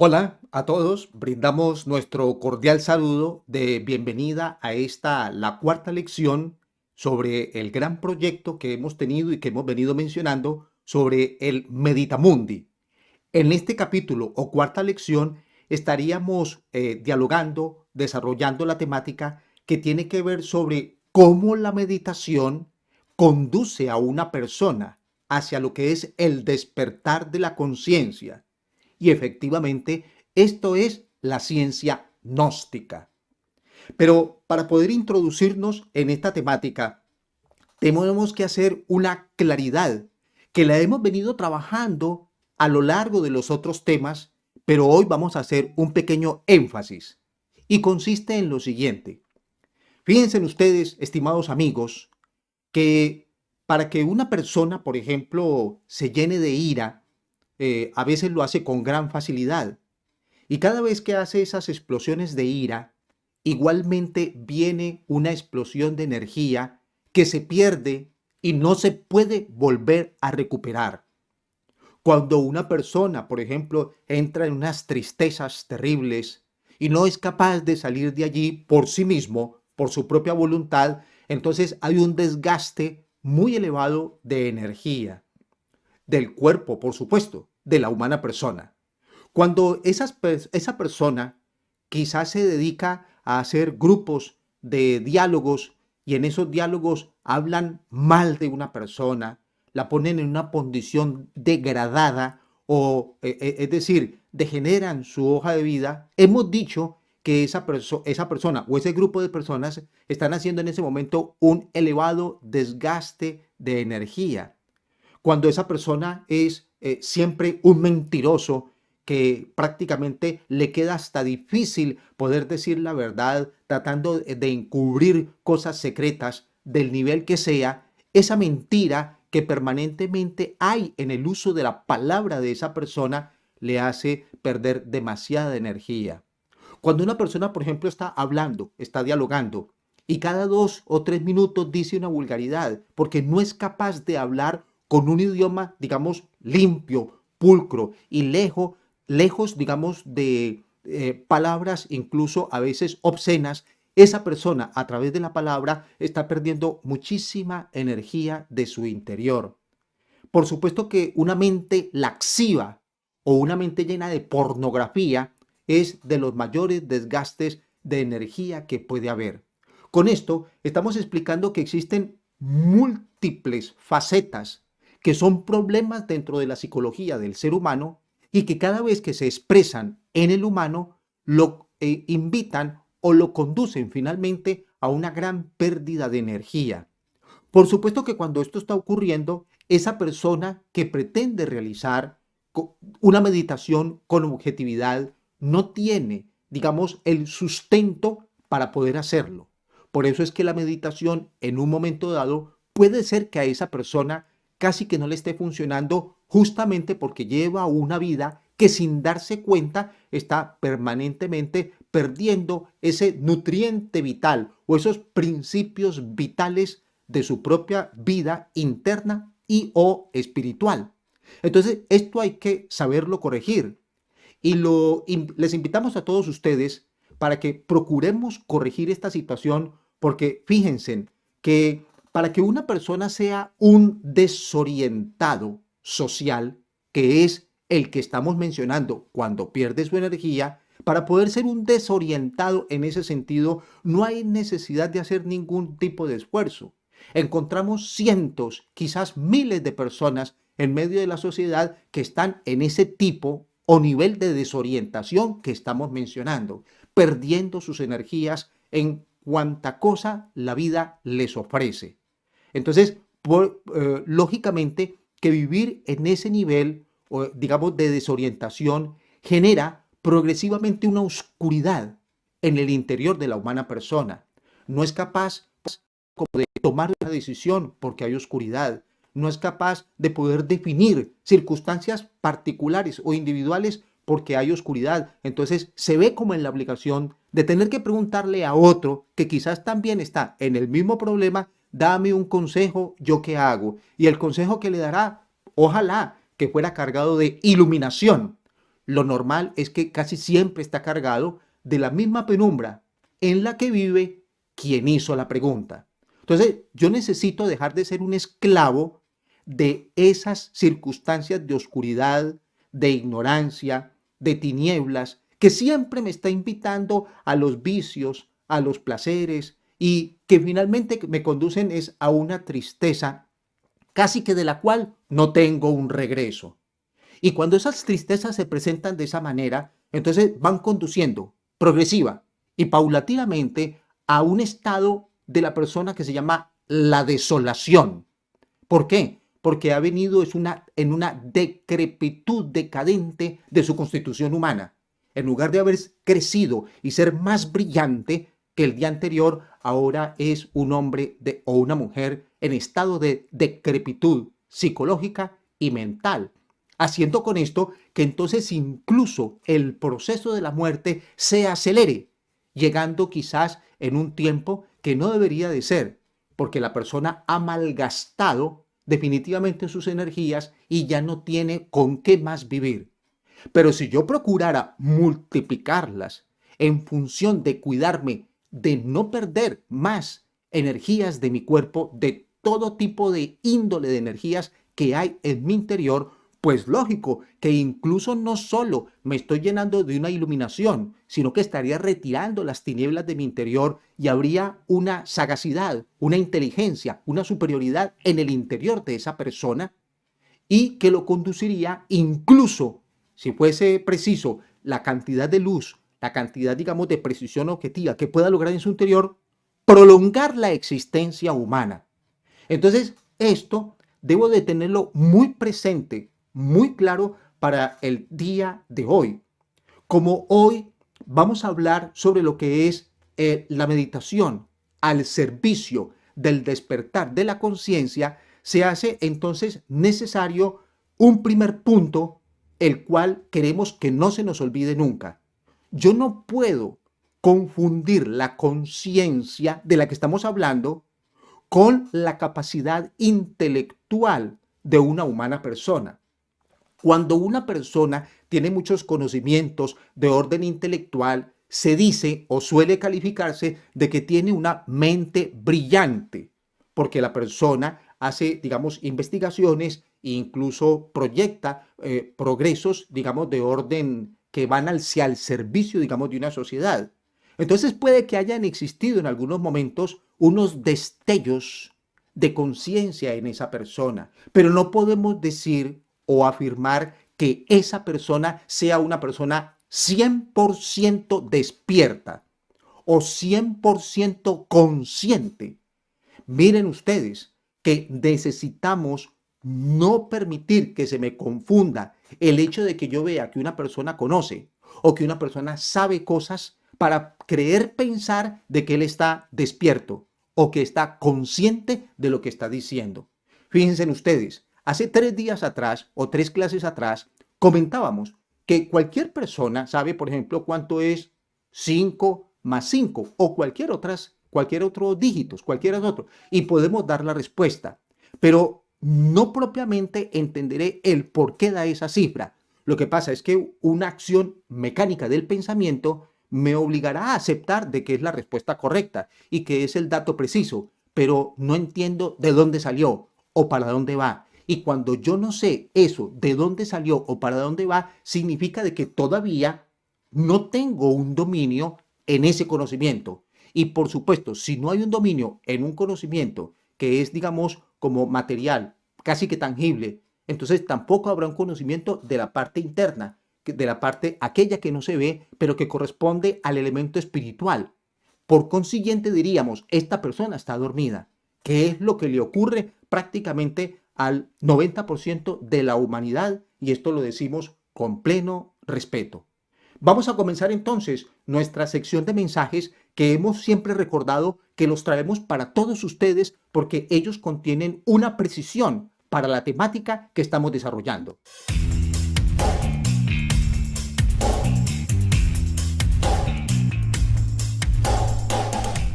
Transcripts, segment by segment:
Hola a todos, brindamos nuestro cordial saludo de bienvenida a esta, la cuarta lección sobre el gran proyecto que hemos tenido y que hemos venido mencionando sobre el Meditamundi. En este capítulo o cuarta lección estaríamos dialogando, desarrollando la temática que tiene que ver sobre cómo la meditación conduce a una persona hacia lo que es el despertar de la conciencia. Y efectivamente, esto es la ciencia gnóstica. Pero para poder introducirnos en esta temática, tenemos que hacer una claridad que la hemos venido trabajando a lo largo de los otros temas, pero hoy vamos a hacer un pequeño énfasis. Y consiste en lo siguiente. Fíjense ustedes, estimados amigos, que para que una persona, por ejemplo, se llene de ira, a veces lo hace con gran facilidad. Y cada vez que hace esas explosiones de ira, igualmente viene una explosión de energía que se pierde y no se puede volver a recuperar. Cuando una persona, por ejemplo, entra en unas tristezas terribles y no es capaz de salir de allí por sí mismo, por su propia voluntad, entonces hay un desgaste muy elevado de energía, del cuerpo, por supuesto, de la humana persona. Cuando esa persona quizás se dedica a hacer grupos de diálogos y en esos diálogos hablan mal de una persona, la ponen en una condición degradada o, es decir, degeneran su hoja de vida, hemos dicho que esa persona o ese grupo de personas están haciendo en ese momento un elevado desgaste de energía. Cuando esa persona es siempre un mentiroso, que prácticamente le queda hasta difícil poder decir la verdad, tratando de encubrir cosas secretas del nivel que sea, esa mentira que permanentemente hay en el uso de la palabra de esa persona le hace perder demasiada energía. Cuando una persona, por ejemplo, está hablando, está dialogando y cada 2 o 3 minutos dice una vulgaridad porque no es capaz de hablar con un idioma, digamos, limpio, pulcro y lejos, digamos, de palabras incluso a veces obscenas, esa persona a través de la palabra está perdiendo muchísima energía de su interior. Por supuesto que una mente laxiva o una mente llena de pornografía es de los mayores desgastes de energía que puede haber. Con esto estamos explicando que existen múltiples facetas que son problemas dentro de la psicología del ser humano y que cada vez que se expresan en el humano lo invitan o lo conducen finalmente a una gran pérdida de energía. Por supuesto que cuando esto está ocurriendo, esa persona que pretende realizar una meditación con objetividad no tiene, digamos, el sustento para poder hacerlo. Por eso es que la meditación en un momento dado puede ser que a esa persona casi que no le esté funcionando justamente porque lleva una vida que sin darse cuenta está permanentemente perdiendo ese nutriente vital o esos principios vitales de su propia vida interna y o espiritual. Entonces, esto hay que saberlo corregir. Y les invitamos a todos ustedes para que procuremos corregir esta situación, porque fíjense que para que una persona sea un desorientado social, que es el que estamos mencionando cuando pierde su energía, para poder ser un desorientado en ese sentido, no hay necesidad de hacer ningún tipo de esfuerzo. Encontramos cientos, quizás miles de personas en medio de la sociedad que están en ese tipo o nivel de desorientación que estamos mencionando, perdiendo sus energías en cuanta cosa la vida les ofrece. Entonces, lógicamente que vivir en ese nivel, digamos, de desorientación genera progresivamente una oscuridad en el interior de la humana persona. No es capaz como de tomar una decisión porque hay oscuridad. No es capaz de poder definir circunstancias particulares o individuales porque hay oscuridad. Entonces se ve como en la obligación de tener que preguntarle a otro que quizás también está en el mismo problema, dame un consejo, ¿yo qué hago? Y el consejo que le dará, ojalá que fuera cargado de iluminación. lo normal es que casi siempre está cargado de la misma penumbra en la que vive quien hizo la pregunta. Entonces, yo necesito dejar de ser un esclavo de esas circunstancias de oscuridad, de ignorancia, de tinieblas, que siempre me está invitando a los vicios, a los placeres y que finalmente me conducen es a una tristeza casi que de la cual no tengo un regreso. Y cuando esas tristezas se presentan de esa manera, entonces van conduciendo progresiva y paulatinamente a un estado de la persona que se llama la desolación. ¿Por qué? Porque ha venido en una decrepitud decadente de su constitución humana. En lugar de haber crecido y ser más brillante que el día anterior, ahora es un hombre o una mujer en estado de decrepitud psicológica y mental, haciendo con esto que entonces incluso el proceso de la muerte se acelere, llegando quizás en un tiempo que no debería de ser, porque la persona ha malgastado definitivamente sus energías y ya no tiene con qué más vivir. Pero si yo procurara multiplicarlas en función de cuidarme de no perder más energías de mi cuerpo, de todo tipo de índole de energías que hay en mi interior, pues lógico que incluso no solo me estoy llenando de una iluminación, sino que estaría retirando las tinieblas de mi interior y habría una sagacidad, una inteligencia, una superioridad en el interior de esa persona y que lo conduciría incluso, si fuese preciso, la cantidad de luz, la cantidad, digamos, de precisión objetiva que pueda lograr en su interior, prolongar la existencia humana. Entonces, esto debo de tenerlo muy presente, muy claro para el día de hoy. Como hoy vamos a hablar sobre lo que es la meditación al servicio del despertar de la conciencia, se hace entonces necesario un primer punto, el cual queremos que no se nos olvide nunca. Yo no puedo confundir la conciencia de la que estamos hablando con la capacidad intelectual de una humana persona. Cuando una persona tiene muchos conocimientos de orden intelectual, se dice o suele calificarse de que tiene una mente brillante, porque la persona hace, digamos, investigaciones e incluso proyecta progresos, digamos, de orden que van hacia el servicio, digamos, de una sociedad. Entonces puede que hayan existido en algunos momentos unos destellos de conciencia en esa persona, pero no podemos decir o afirmar que esa persona sea una persona 100% despierta o 100% consciente. Miren ustedes que necesitamos no permitir que se me confunda el hecho de que yo vea que una persona conoce o que una persona sabe cosas para creer pensar de que él está despierto o que está consciente de lo que está diciendo. Fíjense ustedes, hace 3 días atrás o 3 clases atrás comentábamos que cualquier persona sabe, por ejemplo, cuánto es 5 más 5 o cualquier otro dígitos, cualquier otro, y podemos dar la respuesta, pero no propiamente entenderé el por qué da esa cifra. Lo que pasa es que una acción mecánica del pensamiento me obligará a aceptar de que es la respuesta correcta y que es el dato preciso, pero no entiendo de dónde salió o para dónde va. Y cuando yo no sé eso, de dónde salió o para dónde va, significa de que todavía no tengo un dominio en ese conocimiento. Y por supuesto, si no hay un dominio en un conocimiento que es, digamos, como material, casi que tangible, entonces tampoco habrá un conocimiento de la parte interna, de la parte aquella que no se ve, pero que corresponde al elemento espiritual. Por consiguiente, diríamos, esta persona está dormida, que es lo que le ocurre prácticamente al 90% de la humanidad, y esto lo decimos con pleno respeto. Vamos a comenzar entonces nuestra sección de mensajes que hemos siempre recordado que los traemos para todos ustedes porque ellos contienen una precisión para la temática que estamos desarrollando.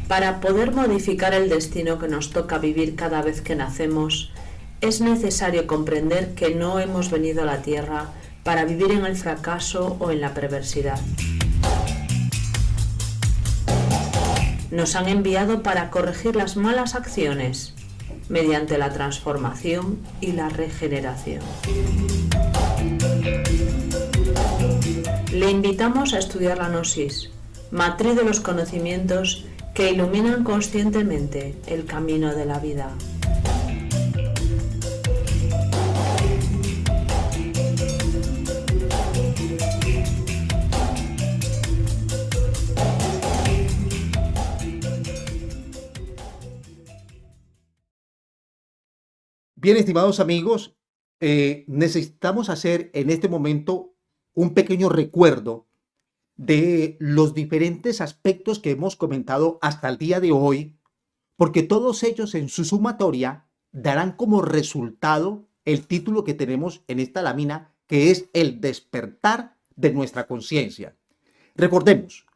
Para poder modificar el destino que nos toca vivir cada vez que nacemos, es necesario comprender que no hemos venido a la Tierra para vivir en el fracaso o en la perversidad. Nos han enviado para corregir las malas acciones mediante la transformación y la regeneración. Le invitamos a estudiar la Gnosis, matriz de los conocimientos que iluminan conscientemente el camino de la vida. Bien, estimados amigos, necesitamos hacer en este momento un pequeño recuerdo de los diferentes aspectos que hemos comentado hasta el día de hoy, porque todos ellos en su sumatoria darán como resultado el título que tenemos en esta lámina, que es el despertar de nuestra conciencia. Recordemos,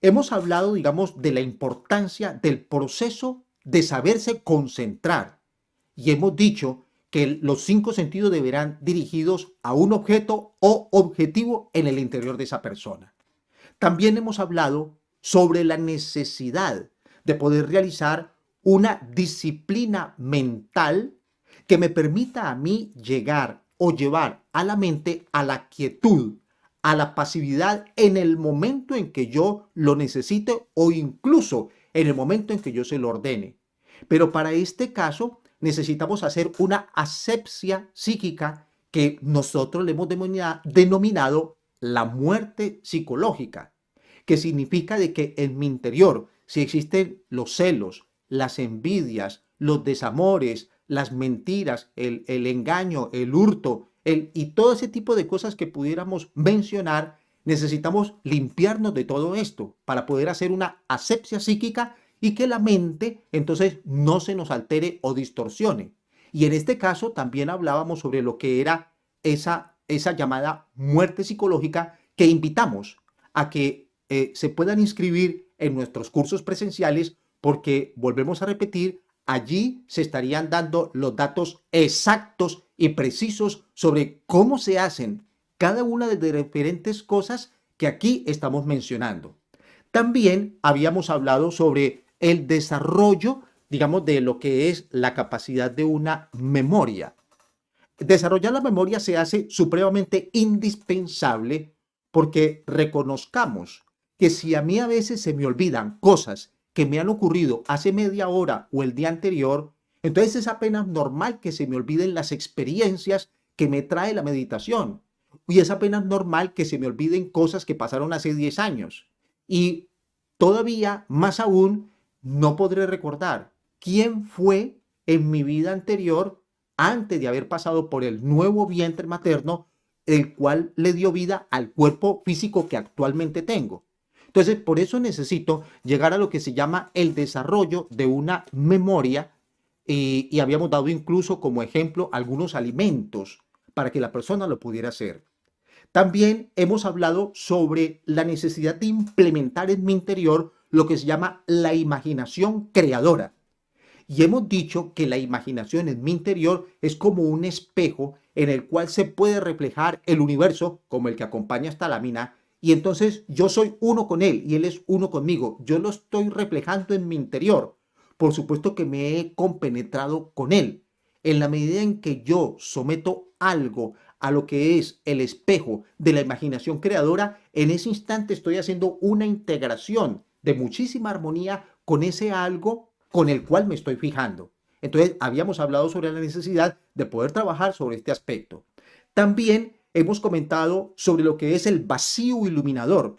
hemos hablado, digamos, de la importancia del proceso de saberse concentrar y hemos dicho que los 5 sentidos deberán dirigidos a un objeto o objetivo en el interior de esa persona. También hemos hablado sobre la necesidad de poder realizar una disciplina mental que me permita a mí llegar o llevar a la mente a la quietud, a la pasividad en el momento en que yo lo necesite o incluso en el momento en que yo se lo ordene. Pero para este caso necesitamos hacer una asepsia psíquica que nosotros le hemos denominado la muerte psicológica, que significa de que en mi interior, si existen los celos, las envidias, los desamores, las mentiras, el engaño, el hurto, y todo ese tipo de cosas que pudiéramos mencionar, necesitamos limpiarnos de todo esto para poder hacer una asepsia psíquica y que la mente entonces no se nos altere o distorsione. Y en este caso también hablábamos sobre lo que era esa llamada muerte psicológica, que invitamos a que se puedan inscribir en nuestros cursos presenciales, porque volvemos a repetir, allí se estarían dando los datos exactos y precisos sobre cómo se hacen cada una de las diferentes cosas que aquí estamos mencionando. También habíamos hablado sobre el desarrollo, digamos, de lo que es la capacidad de una memoria. Desarrollar la memoria se hace supremamente indispensable porque reconozcamos que si a mí a veces se me olvidan cosas que me han ocurrido hace media hora o el día anterior, entonces es apenas normal que se me olviden las experiencias que me trae la meditación. Y es apenas normal que se me olviden cosas que pasaron hace 10 años. Y todavía, más aún, no podré recordar quién fue en mi vida anterior antes de haber pasado por el nuevo vientre materno, el cual le dio vida al cuerpo físico que actualmente tengo. Entonces, por eso necesito llegar a lo que se llama el desarrollo de una memoria, y habíamos dado incluso como ejemplo algunos alimentos para que la persona lo pudiera hacer. También hemos hablado sobre la necesidad de implementar en mi interior lo que se llama la imaginación creadora. Y hemos dicho que la imaginación en mi interior es como un espejo en el cual se puede reflejar el universo, como el que acompaña esta lámina, y entonces yo soy uno con él y él es uno conmigo. Yo lo estoy reflejando en mi interior. Por supuesto que me he compenetrado con él. En la medida en que yo someto algo a lo que es el espejo de la imaginación creadora, en ese instante estoy haciendo una integración de muchísima armonía con ese algo con el cual me estoy fijando. Entonces, habíamos hablado sobre la necesidad de poder trabajar sobre este aspecto. También hemos comentado sobre lo que es el vacío iluminador,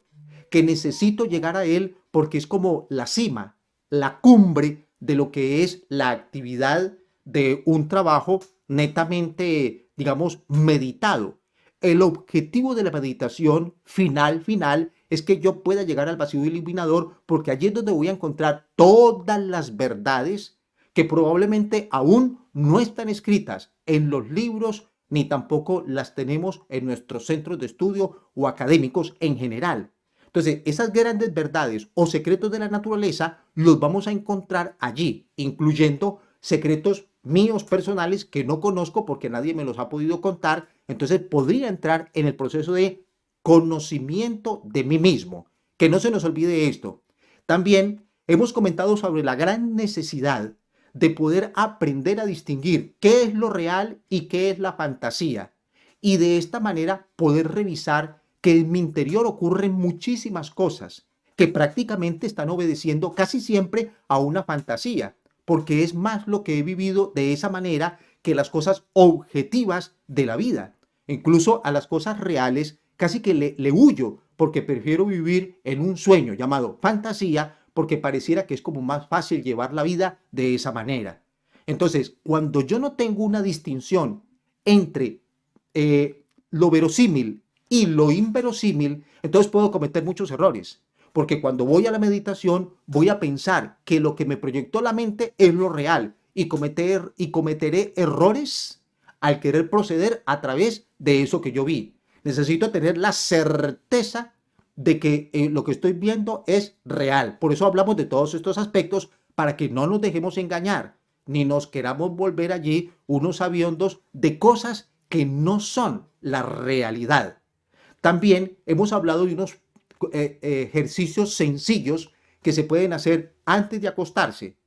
que necesito llegar a él porque es como la cima, la cumbre de lo que es la actividad de un trabajo netamente, digamos, meditado. El objetivo de la meditación final es que yo pueda llegar al vacío iluminador, porque allí es donde voy a encontrar todas las verdades que probablemente aún no están escritas en los libros ni tampoco las tenemos en nuestros centros de estudio o académicos en general. Entonces, esas grandes verdades o secretos de la naturaleza los vamos a encontrar allí, incluyendo secretos míos personales que no conozco porque nadie me los ha podido contar. entonces podría entrar en el proceso de conocimiento de mí mismo. Que no se nos olvide esto. También hemos comentado sobre la gran necesidad de poder aprender a distinguir qué es lo real y qué es la fantasía. Y de esta manera poder revisar que en mi interior ocurren muchísimas cosas que prácticamente están obedeciendo casi siempre a una fantasía, porque es más lo que he vivido de esa manera que las cosas objetivas de la vida. Incluso a las cosas reales casi que le huyo, porque prefiero vivir en un sueño llamado fantasía, porque pareciera que es como más fácil llevar la vida de esa manera. Entonces, cuando yo no tengo una distinción entre lo verosímil y lo inverosímil, entonces puedo cometer muchos errores. Porque cuando voy a la meditación, voy a pensar que lo que me proyectó la mente es lo real y cometeré errores al querer proceder a través de eso que yo vi. Necesito tener la certeza de que lo que estoy viendo es real. Por eso hablamos de todos estos aspectos, para que no nos dejemos engañar, ni nos queramos volver allí unos sabiondos de cosas que no son la realidad. También hemos hablado de unos ejercicios sencillos que se pueden hacer antes de acostarse.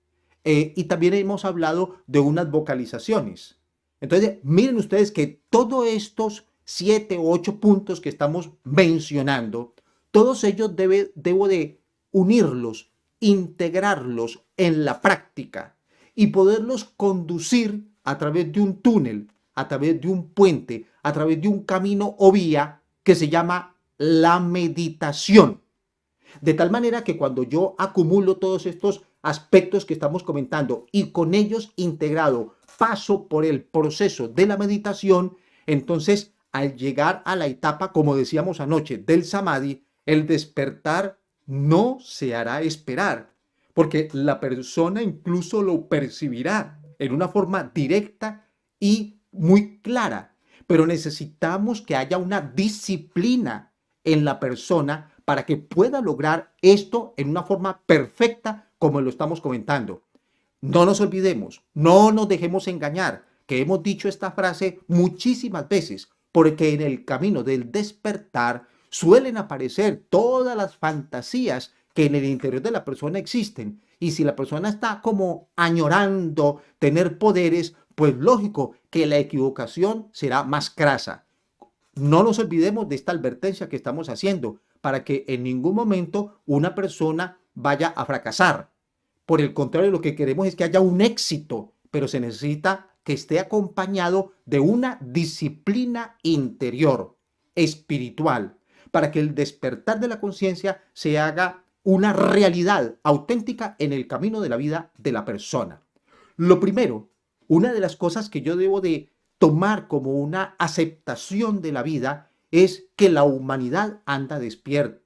Y también hemos hablado de unas vocalizaciones. Entonces, miren ustedes que todos estos 7 o 8 puntos que estamos mencionando, todos ellos debo de unirlos, integrarlos en la práctica y poderlos conducir a través de un túnel, a través de un puente, a través de un camino o vía que se llama la meditación. De tal manera que cuando yo acumulo todos estos aspectos que estamos comentando y con ellos integrado paso por el proceso de la meditación, entonces al llegar a la etapa, como decíamos anoche, del samadhi, el despertar no se hará esperar, porque la persona incluso lo percibirá en una forma directa y muy clara. Pero necesitamos que haya una disciplina en la persona para que pueda lograr esto en una forma perfecta, como lo estamos comentando. No nos olvidemos, no nos dejemos engañar, que hemos dicho esta frase muchísimas veces, porque en el camino del despertar suelen aparecer todas las fantasías que en el interior de la persona existen. Y si la persona está como añorando tener poderes, pues lógico que la equivocación será más crasa. No nos olvidemos de esta advertencia que estamos haciendo para que en ningún momento una persona vaya a fracasar. Por el contrario, lo que queremos es que haya un éxito, pero se necesita que esté acompañado de una disciplina interior, espiritual, para que el despertar de la conciencia se haga una realidad auténtica en el camino de la vida de la persona. Lo primero, una de las cosas que yo debo de tomar como una aceptación de la vida es que la humanidad anda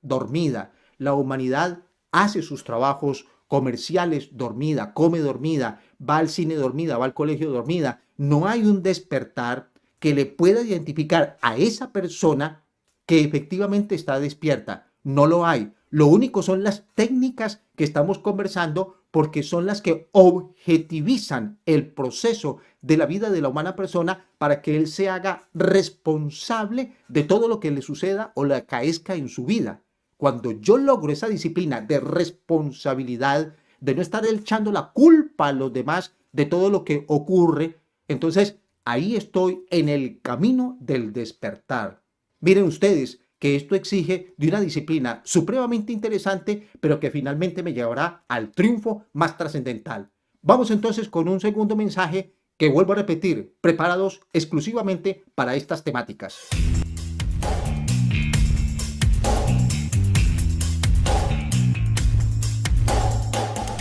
dormida. La humanidad hace sus trabajos comerciales dormida, come dormida, va al cine dormida, va al colegio dormida. No hay un despertar que le pueda identificar a esa persona que efectivamente está despierta. No lo hay. Lo único son las técnicas que estamos conversando, porque son las que objetivizan el proceso de la vida de la humana persona para que él se haga responsable de todo lo que le suceda o le acaezca en su vida. Cuando yo logro esa disciplina de responsabilidad, de no estar echando la culpa a los demás de todo lo que ocurre, entonces ahí estoy en el camino del despertar. Miren ustedes que esto exige de una disciplina supremamente interesante, pero que finalmente me llevará al triunfo más trascendental. Vamos entonces con un segundo mensaje que vuelvo a repetir, preparados exclusivamente para estas temáticas.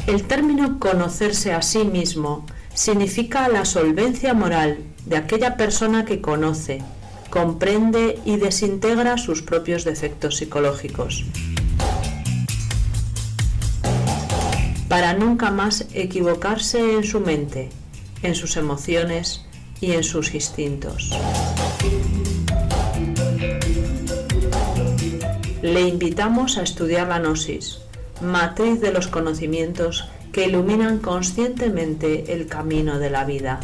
El término conocerse a sí mismo significa la solvencia moral de aquella persona que conoce, comprende y desintegra sus propios defectos psicológicos, para nunca más equivocarse en su mente, en sus emociones y en sus instintos. Le invitamos a estudiar la gnosis, matriz de los conocimientos que iluminan conscientemente el camino de la vida.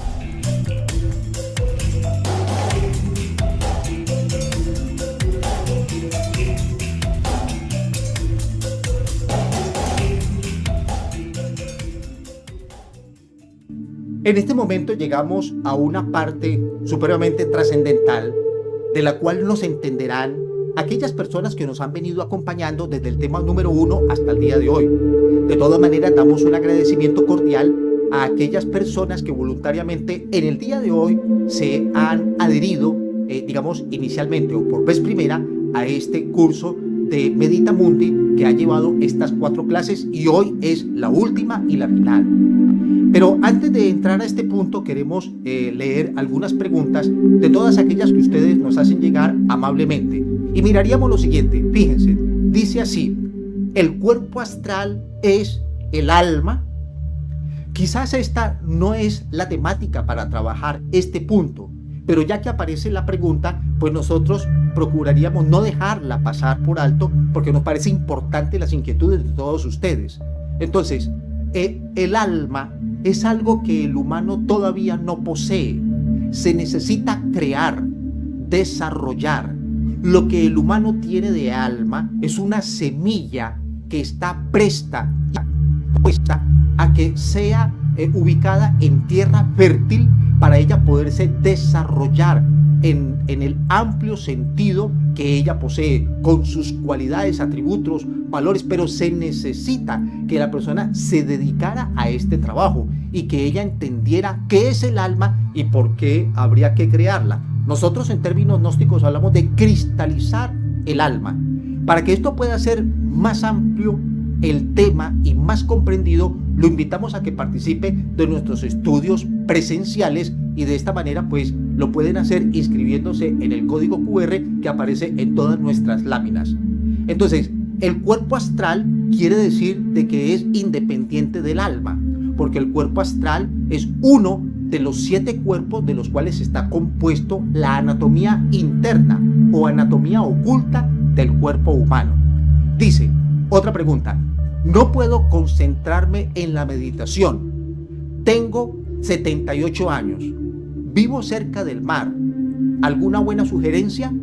En este momento llegamos a una parte supremamente trascendental de la cual nos entenderán aquellas personas que nos han venido acompañando desde el tema número 1 hasta el día de hoy. De todas maneras, damos un agradecimiento cordial a aquellas personas que voluntariamente en el día de hoy se han adherido, digamos, inicialmente o por vez primera a este curso de Medita Mundi que ha llevado estas 4 clases y hoy es la última y la final. Pero antes de entrar a este punto queremos leer algunas preguntas de todas aquellas que ustedes nos hacen llegar amablemente. Y miraríamos lo siguiente, fíjense, dice así: ¿el cuerpo astral es el alma? Quizás esta no es la temática para trabajar este punto, pero ya que aparece la pregunta, pues nosotros procuraríamos no dejarla pasar por alto porque nos parece importante las inquietudes de todos ustedes. Entonces, el alma es algo que el humano todavía no posee. Se necesita crear, desarrollar. Lo que el humano tiene de alma es una semilla que está presta a que sea ubicada en tierra fértil para ella poderse desarrollar en el amplio sentido que ella posee, con sus cualidades, atributos, valores, pero se necesita que la persona se dedicara a este trabajo y que ella entendiera qué es el alma y por qué habría que crearla. Nosotros en términos gnósticos hablamos de cristalizar el alma. Para que esto pueda ser más amplio el tema y más comprendido, lo invitamos a que participe de nuestros estudios presenciales y de esta manera pues lo pueden hacer inscribiéndose en el código QR que aparece en todas nuestras láminas. Entonces, el cuerpo astral quiere decir de que es independiente del alma, porque el cuerpo astral es uno de los 7 cuerpos de los cuales está compuesto la anatomía interna o anatomía oculta del cuerpo humano. Dice, otra pregunta: no puedo concentrarme en la meditación. Tengo 78 años. Vivo cerca del mar. ¿Alguna buena sugerencia?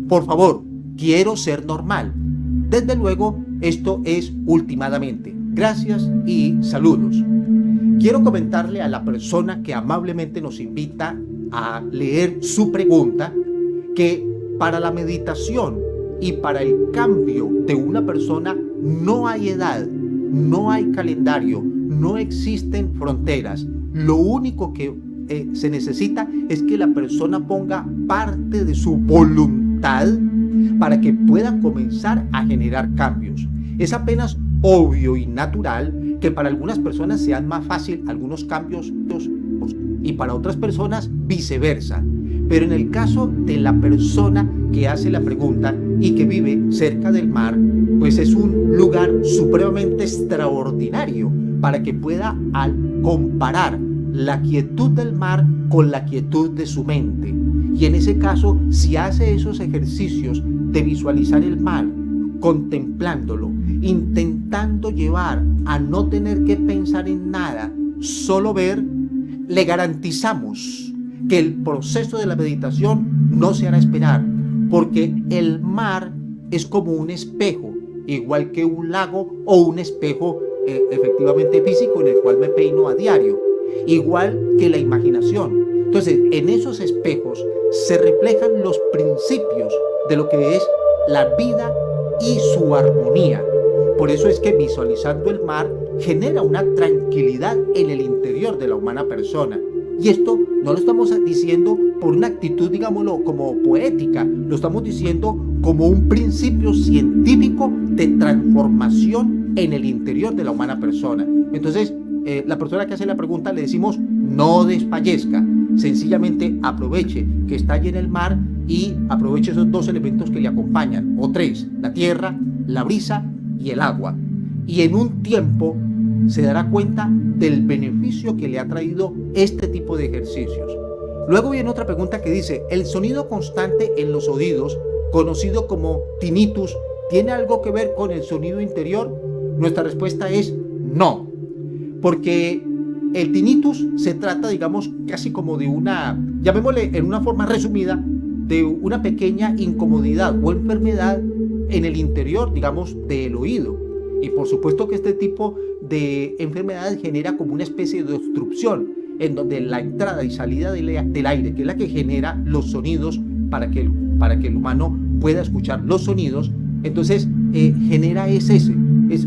Por favor, quiero ser normal. Desde luego, esto es últimamente. Gracias y saludos. Quiero comentarle a la persona que amablemente nos invita a leer su pregunta que para la meditación y para el cambio de una persona no hay edad, no hay calendario, no existen fronteras. Lo único que se necesita es que la persona ponga parte de su voluntad para que pueda comenzar a generar cambios. Es apenas obvio y natural que para algunas personas sean más fácil algunos cambios y para otras personas viceversa. Pero en el caso de la persona que hace la pregunta y que vive cerca del mar, pues es un lugar supremamente extraordinario para que pueda comparar la quietud del mar con la quietud de su mente. Y en ese caso, si hace esos ejercicios de visualizar el mar, contemplándolo, intentando llevar a no tener que pensar en nada, solo ver, le garantizamos que el proceso de la meditación no se hará esperar, porque el mar es como un espejo, igual que un lago o un espejo efectivamente físico en el cual me peino a diario, igual que la imaginación. Entonces, en esos espejos se reflejan los principios de lo que es la vida y su armonía. Por eso es que visualizando el mar genera una tranquilidad en el interior de la humana persona. Y esto no lo estamos diciendo por una actitud, digámoslo, como poética, lo estamos diciendo como un principio científico de transformación en el interior de la humana persona. Entonces, la persona que hace la pregunta le decimos no desfallezca, sencillamente aproveche que está allí en el mar y aproveche esos 2 elementos que le acompañan, o 3, la tierra, la brisa y el agua. Y en un tiempo se dará cuenta del beneficio que le ha traído este tipo de ejercicios. Luego viene otra pregunta que dice, ¿el sonido constante en los oídos, conocido como tinnitus, tiene algo que ver con el sonido interior? Nuestra respuesta es no, porque el tinnitus se trata, digamos, casi como de una, llamémosle en una forma resumida, de una pequeña incomodidad o enfermedad en el interior, digamos, del oído. Y por supuesto que este tipo de enfermedad genera como una especie de obstrucción. en donde la entrada y salida del aire, que es la que genera los sonidos para que el humano pueda escuchar los sonidos, entonces genera es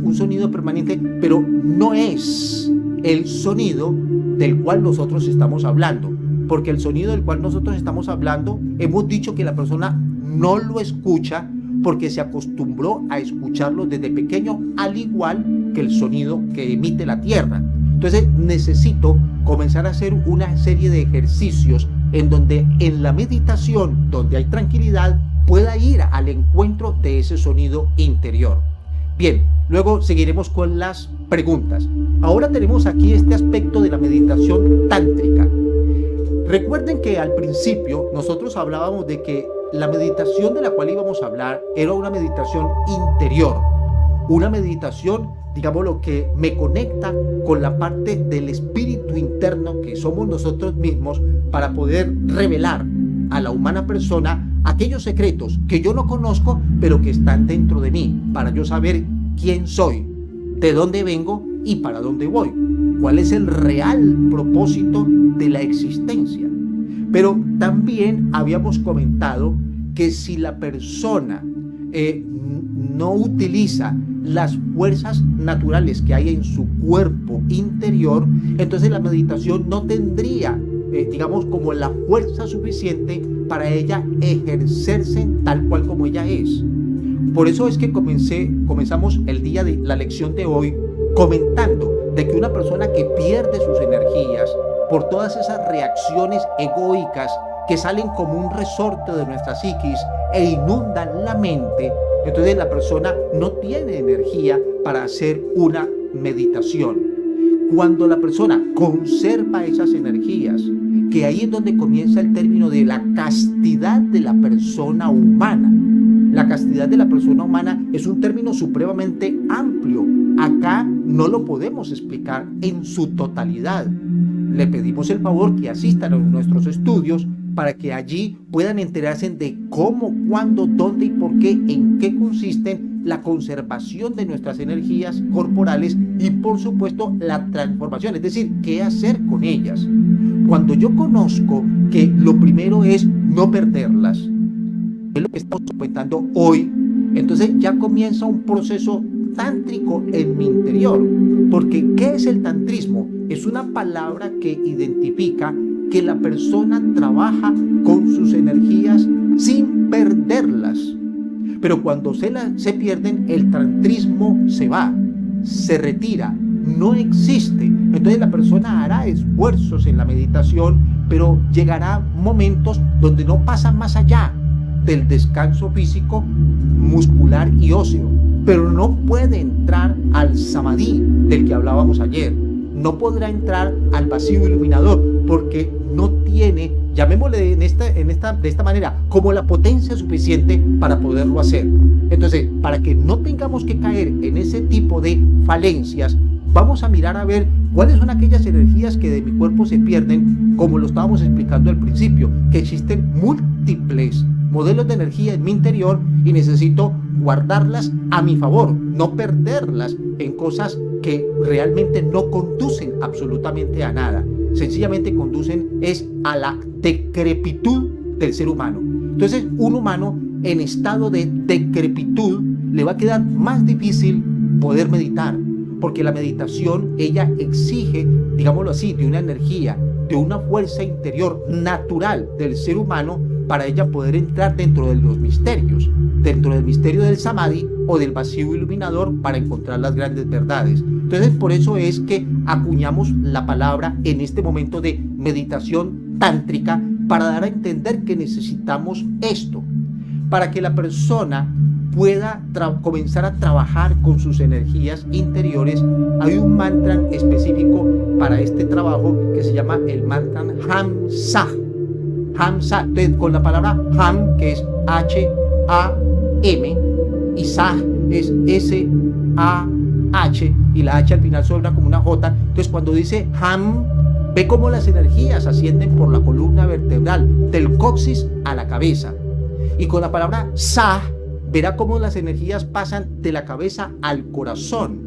un sonido permanente, pero no es el sonido del cual nosotros estamos hablando, porque el sonido del cual nosotros estamos hablando, hemos dicho que la persona no lo escucha porque se acostumbró a escucharlo desde pequeño, al igual que el sonido que emite la tierra. Entonces necesito comenzar a hacer una serie de ejercicios en donde en la meditación, donde hay tranquilidad, pueda ir al encuentro de ese sonido interior. Bien, luego seguiremos con las preguntas. Ahora tenemos aquí este aspecto de la meditación tántrica. Recuerden que al principio nosotros hablábamos de que la meditación de la cual íbamos a hablar era una meditación interior, una meditación, digamos, lo que me conecta con la parte del espíritu interno que somos nosotros mismos, para poder revelar a la humana persona aquellos secretos que yo no conozco, pero que están dentro de mí, para yo saber quién soy, de dónde vengo y para dónde voy, cuál es el real propósito de la existencia. Pero también habíamos comentado que si la persona no utiliza las fuerzas naturales que hay en su cuerpo interior, entonces la meditación no tendría, digamos, como la fuerza suficiente para ella ejercerse tal cual como ella es. Por eso es que comenzamos el día de la lección de hoy comentando de que una persona que pierde sus energías por todas esas reacciones egoicas que salen como un resorte de nuestra psiquis e inundan la mente, entonces la persona no tiene energía para hacer una meditación. Cuando la persona conserva esas energías, que ahí es donde comienza el término de la castidad de la persona humana. La castidad de la persona humana es un término supremamente amplio. Acá no lo podemos explicar en su totalidad. Le pedimos el favor que asistan a nuestros estudios para que allí puedan enterarse de cómo, cuándo, dónde y por qué, en qué consisten la conservación de nuestras energías corporales y, por supuesto, la transformación, es decir, qué hacer con ellas. Cuando yo conozco que lo primero es no perderlas, es lo que estamos comentando hoy, entonces ya comienza un proceso tántrico en mi interior. Porque ¿qué es el tantrismo? Es una palabra que identifica que la persona trabaja con sus energías sin perderlas. Pero cuando se pierden, el tantrismo se va, se retira, no existe. Entonces la persona hará esfuerzos en la meditación, pero llegará momentos donde no pasan más allá del descanso físico, muscular y óseo, pero no puede entrar al samadhi del que hablábamos ayer, no podrá entrar al vacío iluminador, porque no tiene, llamémosle de esta manera, como la potencia suficiente para poderlo hacer. Entonces, para que no tengamos que caer en ese tipo de falencias, vamos a mirar a ver cuáles son aquellas energías que de mi cuerpo se pierden, como lo estábamos explicando al principio, que existen múltiples modelos de energía en mi interior y necesito guardarlas a mi favor, no perderlas en cosas que realmente no conducen absolutamente a nada, sencillamente conducen es a la decrepitud del ser humano. Entonces, un humano en estado de decrepitud le va a quedar más difícil poder meditar, porque la meditación, ella exige, digámoslo así, de una energía, de una fuerza interior natural del ser humano para ella poder entrar dentro de los misterios, dentro del misterio del samadhi o del vacío iluminador, para encontrar las grandes verdades. Entonces, por eso es que acuñamos la palabra en este momento de meditación tántrica, para dar a entender que necesitamos esto, para que la persona pueda comenzar a trabajar con sus energías interiores. Hay un mantra específico para este trabajo que se llama el mantra Ham-Sah. Ham-Sah, entonces, con la palabra Ham, que es H-A-M, y Sah es S-A-H, y la H al final suena como una J. Entonces, cuando dice Ham, ve cómo las energías ascienden por la columna vertebral, del coxis a la cabeza. Y con la palabra Sah, verá cómo las energías pasan de la cabeza al corazón.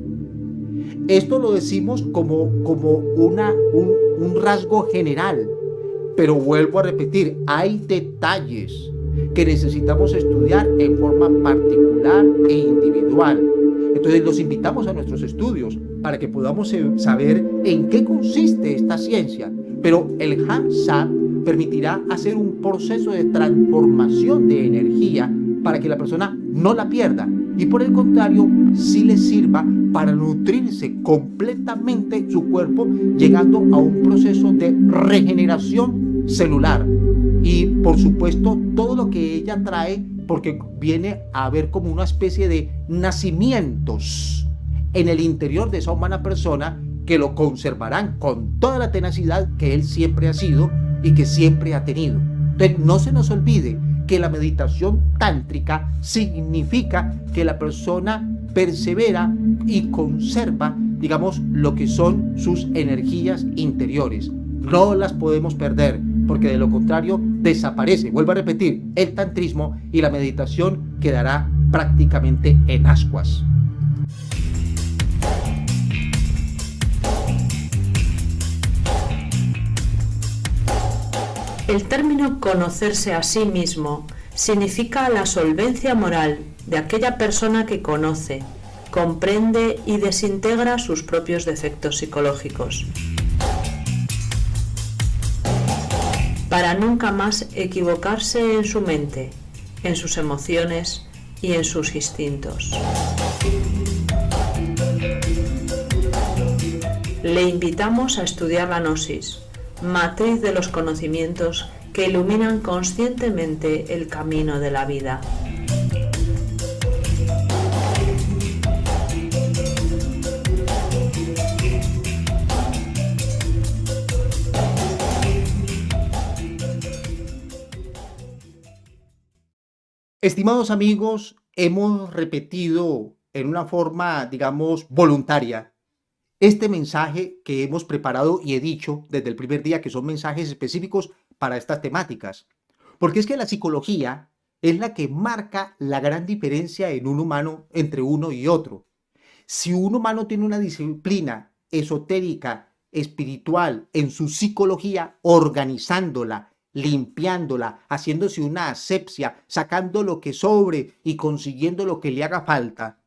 Esto lo decimos como un rasgo general, pero vuelvo a repetir, hay detalles que necesitamos estudiar en forma particular e individual. Entonces los invitamos a nuestros estudios para que podamos saber en qué consiste esta ciencia. Pero el Hamsat permitirá hacer un proceso de transformación de energía para que la persona no la pierda y por el contrario sí le sirva para nutrirse completamente su cuerpo, llegando a un proceso de regeneración celular. Y por supuesto todo lo que ella trae, porque viene a haber como una especie de nacimientos en el interior de esa humana persona que lo conservarán con toda la tenacidad que él siempre ha sido y que siempre ha tenido. Entonces no se nos olvide que la meditación tántrica significa que la persona persevera y conserva, digamos, lo que son sus energías interiores. No las podemos perder, porque de lo contrario desaparece. Vuelvo a repetir, el tantrismo y la meditación quedará prácticamente en ascuas. El término conocerse a sí mismo significa la solvencia moral de aquella persona que conoce, comprende y desintegra sus propios defectos psicológicos, para nunca más equivocarse en su mente, en sus emociones y en sus instintos. Le invitamos a estudiar la gnosis, matriz de los conocimientos que iluminan conscientemente el camino de la vida. Estimados amigos, hemos repetido en una forma, digamos, voluntaria este mensaje que hemos preparado y he dicho desde el primer día que son mensajes específicos para estas temáticas. Porque es que la psicología es la que marca la gran diferencia en un humano entre uno y otro. Si un humano tiene una disciplina esotérica, espiritual, en su psicología, organizándola, limpiándola, haciéndose una asepsia, sacando lo que sobre y consiguiendo lo que le haga falta,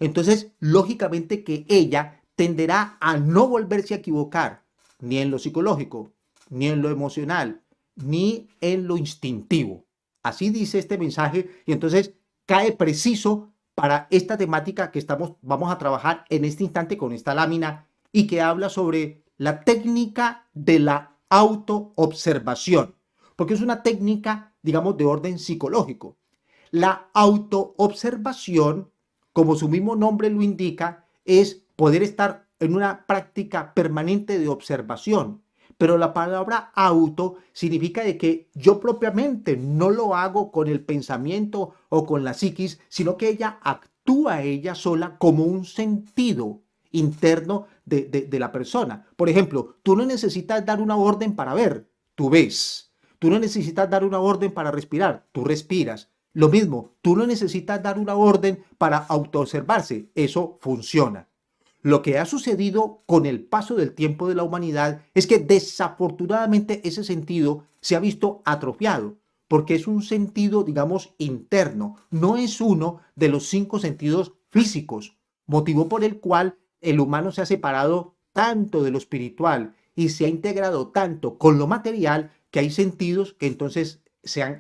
entonces lógicamente que ella tenderá a no volverse a equivocar, ni en lo psicológico, ni en lo emocional, ni en lo instintivo. Así dice este mensaje y entonces cae preciso para esta temática que vamos a trabajar en este instante con esta lámina y que habla sobre la técnica de la autoobservación, porque es una técnica, digamos, de orden psicológico. La autoobservación, como su mismo nombre lo indica, es poder estar en una práctica permanente de observación. Pero la palabra auto significa de que yo propiamente no lo hago con el pensamiento o con la psiquis, sino que ella actúa ella sola como un sentido interno de la persona. Por ejemplo, tú no necesitas dar una orden para ver, tú ves. Tú no necesitas dar una orden para respirar, tú respiras. Lo mismo, tú no necesitas dar una orden para autoobservarse, eso funciona. Lo que ha sucedido con el paso del tiempo de la humanidad es que desafortunadamente ese sentido se ha visto atrofiado, porque es un sentido, digamos, interno, no es uno de los 5 sentidos físicos, motivo por el cual el humano se ha separado tanto de lo espiritual y se ha integrado tanto con lo material que hay sentidos que entonces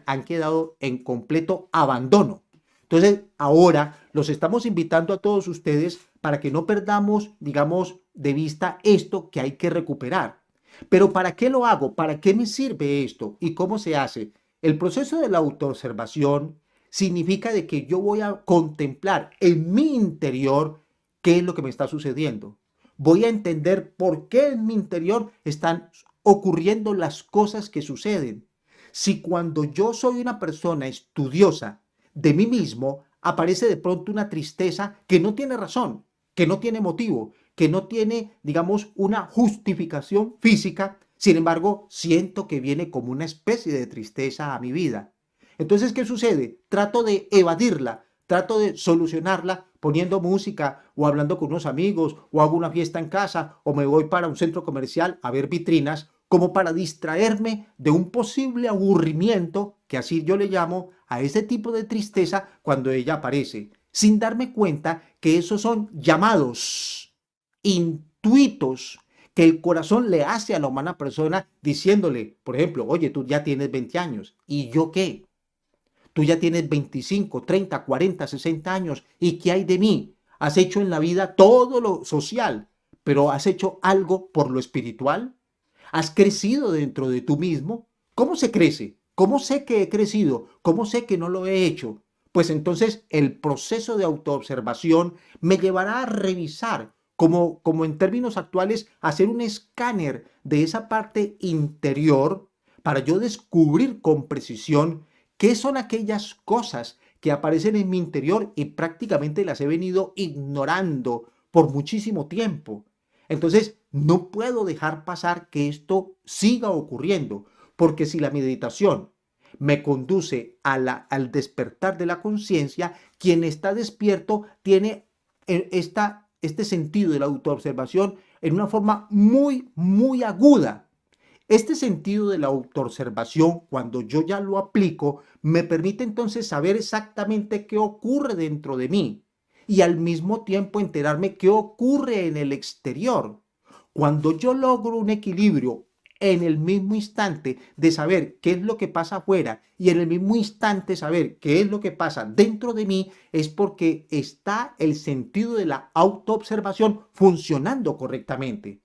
han quedado en completo abandono. Entonces, ahora los estamos invitando a todos ustedes para que no perdamos, digamos, de vista esto que hay que recuperar. Pero ¿para qué lo hago? ¿Para qué me sirve esto? ¿Y cómo se hace? El proceso de la autoobservación significa de que yo voy a contemplar en mi interior qué es lo que me está sucediendo. Voy a entender por qué en mi interior están ocurriendo las cosas que suceden. Si cuando yo soy una persona estudiosa de mí mismo, aparece de pronto una tristeza que no tiene razón, que no tiene motivo, que no tiene, digamos, una justificación física, sin embargo, siento que viene como una especie de tristeza a mi vida. Entonces, ¿qué sucede? Trato de evadirla, trato de solucionarla poniendo música o hablando con unos amigos o hago una fiesta en casa o me voy para un centro comercial a ver vitrinas como para distraerme de un posible aburrimiento, que así yo le llamo a ese tipo de tristeza cuando ella aparece, sin darme cuenta que esos son llamados intuitos que el corazón le hace a la humana persona diciéndole, por ejemplo, oye, tú ya tienes 20 años, ¿y yo qué? Tú ya tienes 25, 30, 40, 60 años, ¿y qué hay de mí? Has hecho en la vida todo lo social, pero ¿has hecho algo por lo espiritual? ¿Has crecido dentro de tú mismo? ¿Cómo se crece? ¿Cómo sé que he crecido? ¿Cómo sé que no lo he hecho? Pues entonces el proceso de autoobservación me llevará a revisar, como en términos actuales, hacer un escáner de esa parte interior para yo descubrir con precisión qué son aquellas cosas que aparecen en mi interior y prácticamente las he venido ignorando por muchísimo tiempo. Entonces, no puedo dejar pasar que esto siga ocurriendo, porque si la meditación me conduce al despertar de la conciencia, quien está despierto tiene este sentido de la autoobservación en una forma muy, muy aguda. Este sentido de la autoobservación, cuando yo ya lo aplico, me permite entonces saber exactamente qué ocurre dentro de mí y al mismo tiempo enterarme qué ocurre en el exterior. Cuando yo logro un equilibrio en el mismo instante de saber qué es lo que pasa afuera y en el mismo instante saber qué es lo que pasa dentro de mí, es porque está el sentido de la autoobservación funcionando correctamente.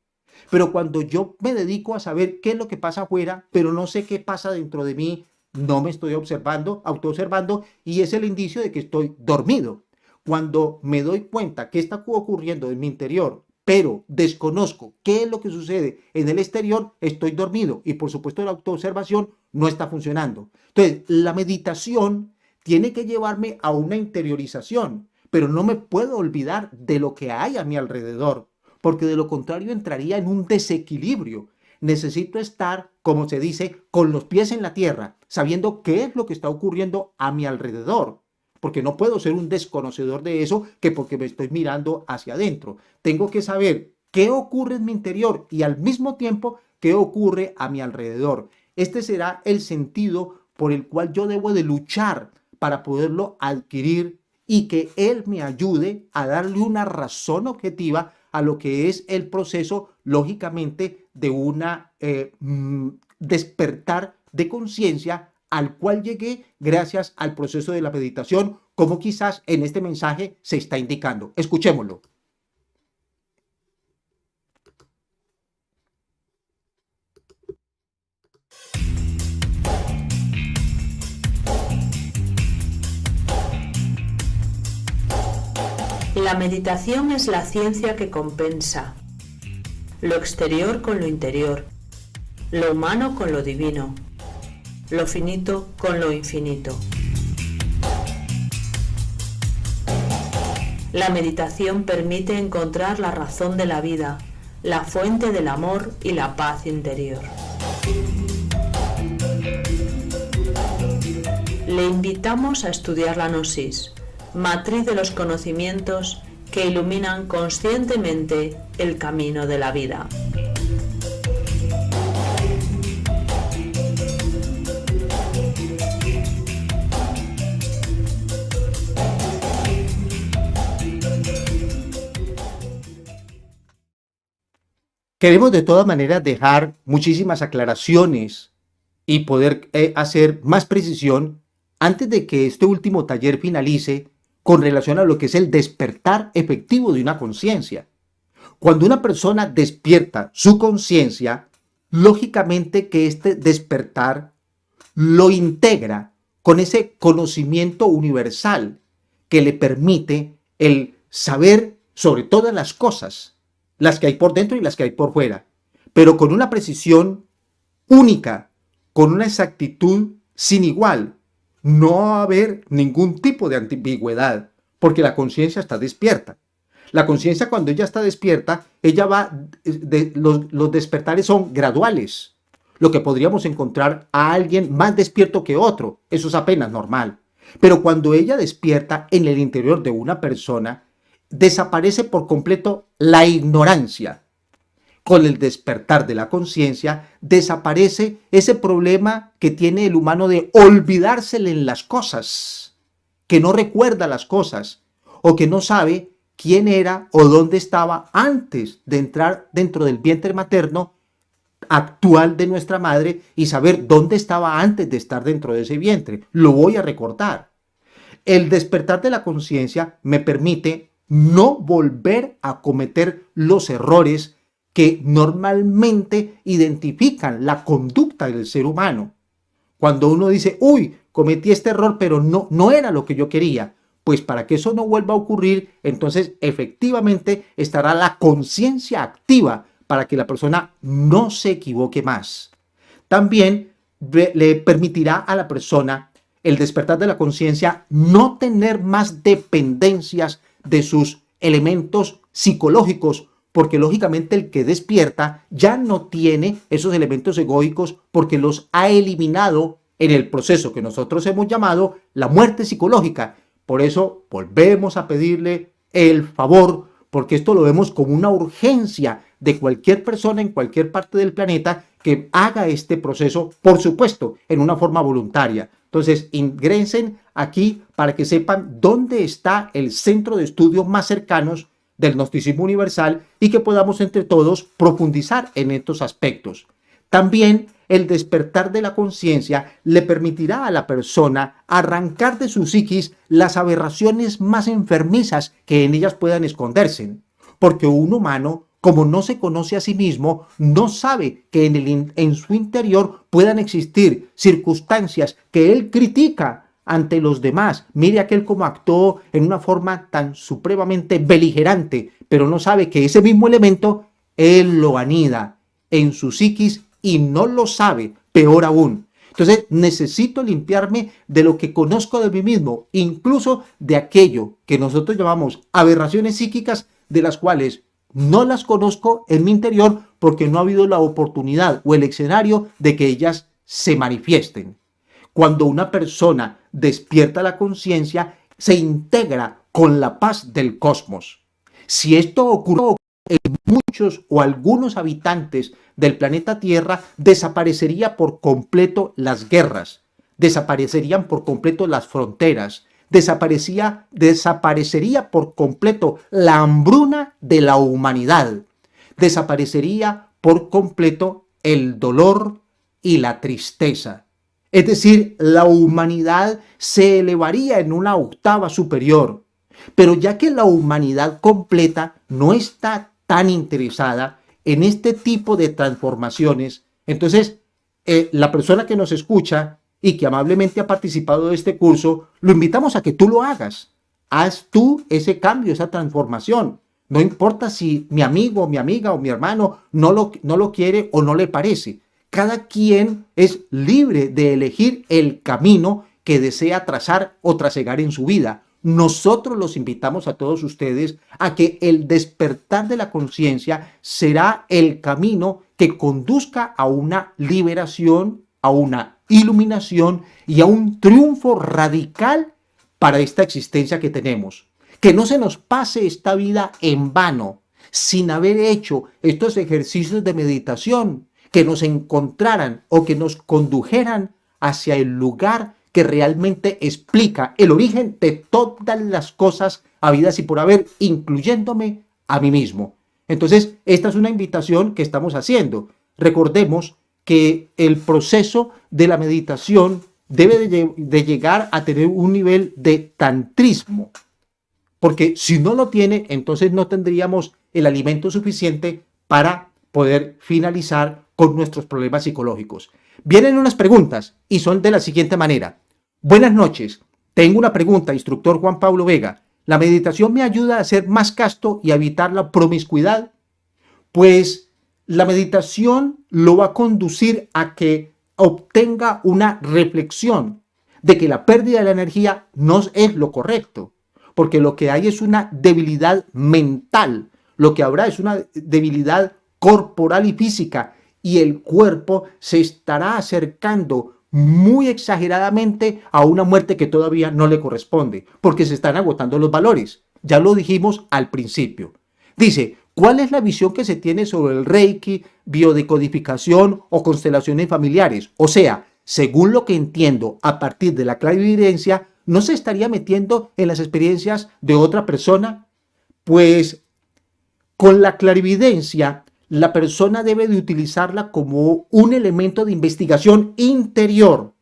Pero cuando yo me dedico a saber qué es lo que pasa afuera, pero no sé qué pasa dentro de mí, no me estoy observando, autoobservando, y es el indicio de que estoy dormido. Cuando me doy cuenta qué está ocurriendo en mi interior, pero desconozco qué es lo que sucede en el exterior, estoy dormido. Y por supuesto la autoobservación no está funcionando. Entonces, la meditación tiene que llevarme a una interiorización, pero no me puedo olvidar de lo que hay a mi alrededor, porque de lo contrario entraría en un desequilibrio. Necesito estar, como se dice, con los pies en la tierra, sabiendo qué es lo que está ocurriendo a mi alrededor, porque no puedo ser un desconocedor de eso que porque me estoy mirando hacia adentro. Tengo que saber qué ocurre en mi interior y al mismo tiempo qué ocurre a mi alrededor. Este será el sentido por el cual yo debo de luchar para poderlo adquirir y que él me ayude a darle una razón objetiva a lo que es el proceso, lógicamente, de una despertar de conciencia al cual llegué gracias al proceso de la meditación, como quizás en este mensaje se está indicando. Escuchémoslo. La meditación es la ciencia que compensa lo exterior con lo interior, lo humano con lo divino, lo finito con lo infinito. La meditación permite encontrar la razón de la vida, la fuente del amor y la paz interior. Le invitamos a estudiar la gnosis, matriz de los conocimientos que iluminan conscientemente el camino de la vida. Queremos de todas maneras dejar muchísimas aclaraciones y poder hacer más precisión antes de que este último taller finalice con relación a lo que es el despertar efectivo de una conciencia. Cuando una persona despierta su conciencia, lógicamente que este despertar lo integra con ese conocimiento universal que le permite el saber sobre todas las cosas, las que hay por dentro y las que hay por fuera, pero con una precisión única, con una exactitud sin igual. No va a haber ningún tipo de ambigüedad, porque la conciencia está despierta. La conciencia, cuando ella está despierta, ella va, los despertares son graduales. Lo que podríamos encontrar a alguien más despierto que otro, eso es apenas normal. Pero cuando ella despierta en el interior de una persona, desaparece por completo la ignorancia. Con el despertar de la conciencia desaparece ese problema que tiene el humano de olvidársele en las cosas, que no recuerda las cosas o que no sabe quién era o dónde estaba antes de entrar dentro del vientre materno actual de nuestra madre y saber dónde estaba antes de estar dentro de ese vientre. Lo voy a recordar. El despertar de la conciencia me permite no volver a cometer los errores que normalmente identifican la conducta del ser humano. Cuando uno dice, uy, cometí este error, pero no era lo que yo quería, pues para que eso no vuelva a ocurrir, entonces efectivamente estará la conciencia activa para que la persona no se equivoque más. También le permitirá a la persona el despertar de la conciencia no tener más dependencias de sus elementos psicológicos, porque lógicamente el que despierta ya no tiene esos elementos egoicos porque los ha eliminado en el proceso que nosotros hemos llamado la muerte psicológica. Por eso volvemos a pedirle el favor, porque esto lo vemos como una urgencia de cualquier persona en cualquier parte del planeta que haga este proceso, por supuesto, en una forma voluntaria. Entonces, ingresen aquí para que sepan dónde está el centro de estudios más cercanos del gnosticismo universal y que podamos entre todos profundizar en estos aspectos. También el despertar de la conciencia le permitirá a la persona arrancar de su psiquis las aberraciones más enfermizas que en ellas puedan esconderse, porque un humano, como no se conoce a sí mismo, no sabe que en su interior puedan existir circunstancias que él critica ante los demás. Mire aquel como actuó en una forma tan supremamente beligerante, pero no sabe que ese mismo elemento él lo anida en su psiquis y no lo sabe, peor aún. Entonces necesito limpiarme de lo que conozco de mí mismo, incluso de aquello que nosotros llamamos aberraciones psíquicas, de las cuales no las conozco en mi interior porque no ha habido la oportunidad o el escenario de que ellas se manifiesten. Cuando una persona despierta la conciencia, se integra con la paz del cosmos. Si esto ocurre en muchos o algunos habitantes del planeta Tierra, desaparecería por completo las guerras, desaparecerían por completo las fronteras, desaparecería por completo la hambruna de la humanidad, desaparecería por completo el dolor y la tristeza. Es decir, la humanidad se elevaría en una octava superior. Pero ya que la humanidad completa no está tan interesada en este tipo de transformaciones, entonces la persona que nos escucha y que amablemente ha participado de este curso, lo invitamos a que tú lo hagas. Haz tú ese cambio, esa transformación. No importa si mi amigo, mi amiga o mi hermano no lo quiere o no le parece. Cada quien es libre de elegir el camino que desea trazar o trasegar en su vida. Nosotros los invitamos a todos ustedes a que el despertar de la conciencia será el camino que conduzca a una liberación, a una iluminación y a un triunfo radical para esta existencia que tenemos. Que no se nos pase esta vida en vano, sin haber hecho estos ejercicios de meditación que nos encontraran o que nos condujeran hacia el lugar que realmente explica el origen de todas las cosas habidas y por haber, incluyéndome a mí mismo. Entonces, esta es una invitación que estamos haciendo. Recordemos que el proceso de la meditación debe de llegar a tener un nivel de tantrismo, porque si no lo tiene, entonces no tendríamos el alimento suficiente para poder finalizar con nuestros problemas psicológicos. Vienen unas preguntas y son de la siguiente manera. Buenas noches, tengo una pregunta, instructor Juan Pablo Vega. ¿La meditación me ayuda a ser más casto y a evitar la promiscuidad? Pues la meditación lo va a conducir a que obtenga una reflexión de que la pérdida de la energía no es lo correcto, porque lo que hay es una debilidad mental, lo que habrá es una debilidad corporal y física, y el cuerpo se estará acercando muy exageradamente a una muerte que todavía no le corresponde, porque se están agotando los valores. Ya lo dijimos al principio. Dice, ¿cuál es la visión que se tiene sobre el Reiki, biodecodificación o constelaciones familiares? O sea, según lo que entiendo, a partir de la clarividencia, ¿no se estaría metiendo en las experiencias de otra persona? Pues con la clarividencia, la persona debe de utilizarla como un elemento de investigación interior.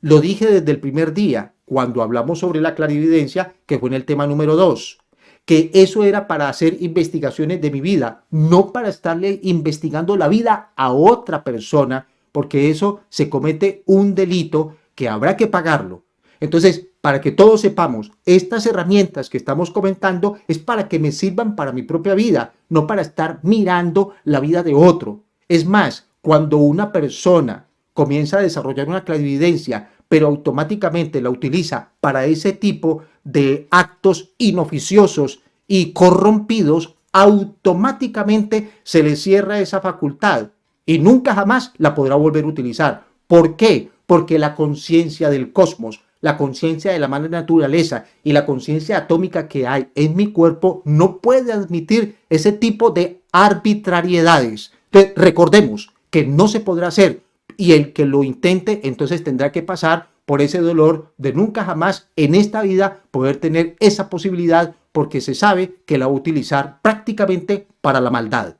Lo dije desde el primer día, cuando hablamos sobre la clarividencia, que fue en el tema número 2, que eso era para hacer investigaciones de mi vida, no para estarle investigando la vida a otra persona, porque eso se comete un delito que habrá que pagarlo. Entonces, para que todos sepamos, estas herramientas que estamos comentando es para que me sirvan para mi propia vida, no para estar mirando la vida de otro. Es más, cuando una persona comienza a desarrollar una clarividencia, pero automáticamente la utiliza para ese tipo de actos inoficiosos y corrompidos, automáticamente se le cierra esa facultad y nunca jamás la podrá volver a utilizar. ¿Por qué? Porque la conciencia del cosmos, la conciencia de la madre naturaleza y la conciencia atómica que hay en mi cuerpo no puede admitir ese tipo de arbitrariedades. Entonces, recordemos que no se podrá hacer, y el que lo intente entonces tendrá que pasar por ese dolor de nunca jamás en esta vida poder tener esa posibilidad, porque se sabe que la va a utilizar prácticamente para la maldad.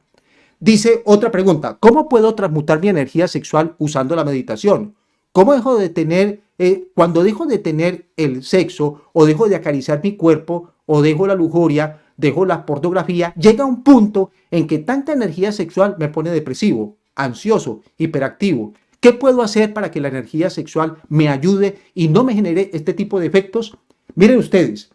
Dice otra pregunta, ¿cómo puedo transmutar mi energía sexual usando la meditación? ¿Cómo dejo de tener, cuando dejo de tener el sexo o dejo de acariciar mi cuerpo o dejo la lujuria, dejo la pornografía, llega un punto en que tanta energía sexual me pone depresivo, ansioso, hiperactivo? ¿Qué puedo hacer para que la energía sexual me ayude y no me genere este tipo de efectos? Miren ustedes,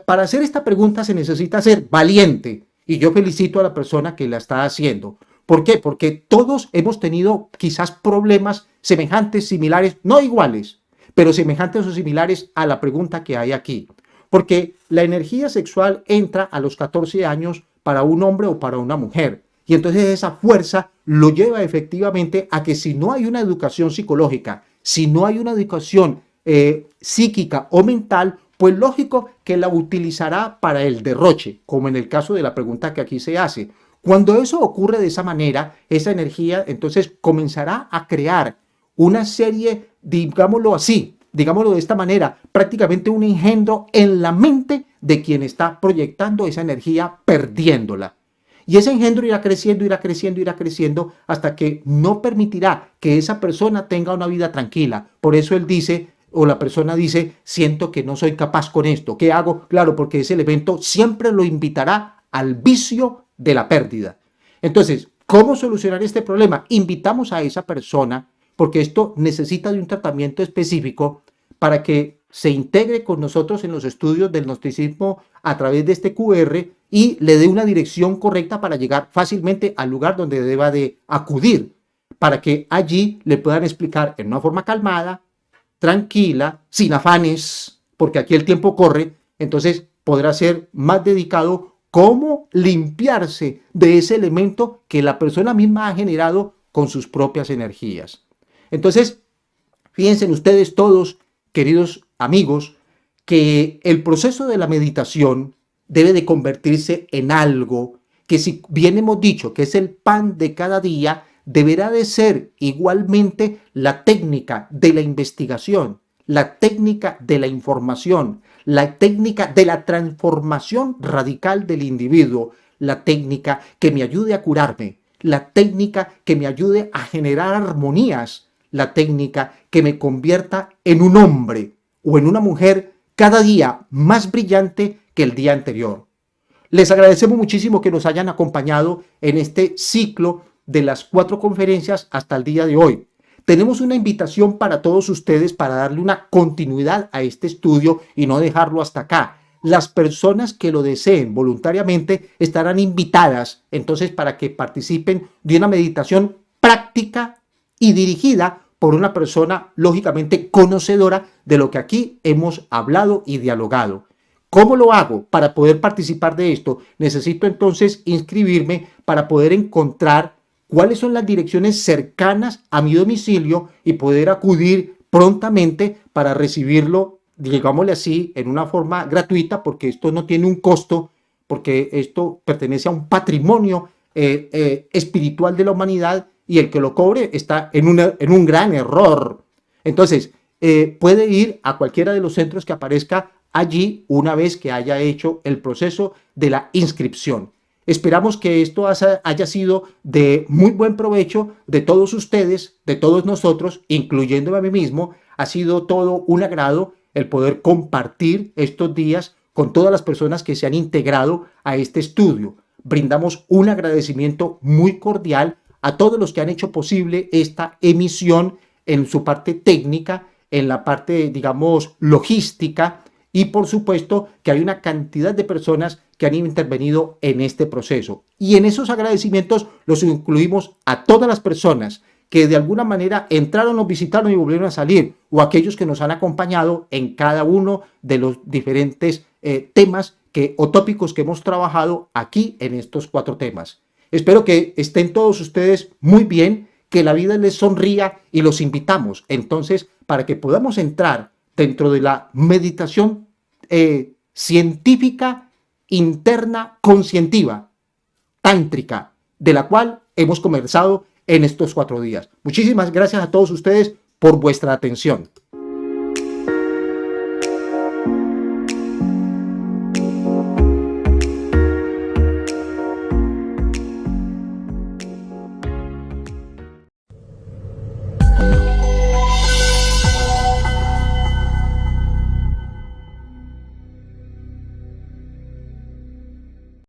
para hacer esta pregunta se necesita ser valiente y yo felicito a la persona que la está haciendo. ¿Por qué? Porque todos hemos tenido quizás problemas semejantes, similares, no iguales, pero semejantes o similares a la pregunta que hay aquí. Porque la energía sexual entra a los 14 años para un hombre o para una mujer. Y entonces esa fuerza lo lleva efectivamente a que si no hay una educación psicológica, si no hay una educación psíquica o mental, pues lógico que la utilizará para el derroche, como en el caso de la pregunta que aquí se hace. Cuando eso ocurre de esa manera, esa energía entonces comenzará a crear una serie, digámoslo así, digámoslo de esta manera, prácticamente un engendro en la mente de quien está proyectando esa energía, perdiéndola. Y ese engendro irá creciendo, irá creciendo, irá creciendo hasta que no permitirá que esa persona tenga una vida tranquila. Por eso él dice, o la persona dice, siento que no soy capaz con esto. ¿Qué hago? Claro, porque ese elemento siempre lo invitará al vicio de la pérdida. Entonces, ¿cómo solucionar este problema? Invitamos a esa persona, porque esto necesita de un tratamiento específico para que se integre con nosotros en los estudios del gnosticismo a través de este QR y le dé una dirección correcta para llegar fácilmente al lugar donde deba de acudir, para que allí le puedan explicar en una forma calmada, tranquila, sin afanes, porque aquí el tiempo corre, entonces podrá ser más dedicado cómo limpiarse de ese elemento que la persona misma ha generado con sus propias energías. Entonces, fíjense ustedes todos, queridos amigos, que el proceso de la meditación debe de convertirse en algo que, si bien hemos dicho que es el pan de cada día, deberá de ser igualmente la técnica de la investigación, la técnica de la información, la técnica de la transformación radical del individuo, la técnica que me ayude a curarme, la técnica que me ayude a generar armonías, la técnica que me convierta en un hombre o en una mujer cada día más brillante que el día anterior. Les agradecemos muchísimo que nos hayan acompañado en este ciclo de las 4 conferencias hasta el día de hoy. Tenemos una invitación para todos ustedes para darle una continuidad a este estudio y no dejarlo hasta acá. Las personas que lo deseen voluntariamente estarán invitadas entonces para que participen de una meditación práctica y dirigida por una persona lógicamente conocedora de lo que aquí hemos hablado y dialogado. ¿Cómo lo hago para poder participar de esto? Necesito entonces inscribirme para poder encontrar cuáles son las direcciones cercanas a mi domicilio y poder acudir prontamente para recibirlo digámosle así, en una forma gratuita, porque esto no tiene un costo, porque esto pertenece a un patrimonio espiritual de la humanidad, y el que lo cobre está en un gran error. Entonces, puede ir a cualquiera de los centros que aparezca allí una vez que haya hecho el proceso de la inscripción. Esperamos que esto haya sido de muy buen provecho de todos ustedes, de todos nosotros, incluyéndome a mí mismo. Ha sido todo un agrado el poder compartir estos días con todas las personas que se han integrado a este estudio. Brindamos un agradecimiento muy cordial a todos los que han hecho posible esta emisión en su parte técnica, en la parte, digamos, logística, y por supuesto que hay una cantidad de personas que han intervenido en este proceso. Y en esos agradecimientos los incluimos a todas las personas que de alguna manera entraron, nos visitaron y volvieron a salir, o aquellos que nos han acompañado en cada uno de los diferentes temas o tópicos que hemos trabajado aquí en estos 4 temas. Espero que estén todos ustedes muy bien, que la vida les sonría, y los invitamos entonces para que podamos entrar dentro de la meditación científica interna conscientiva, tántrica, de la cual hemos conversado en estos 4 días. Muchísimas gracias a todos ustedes por vuestra atención.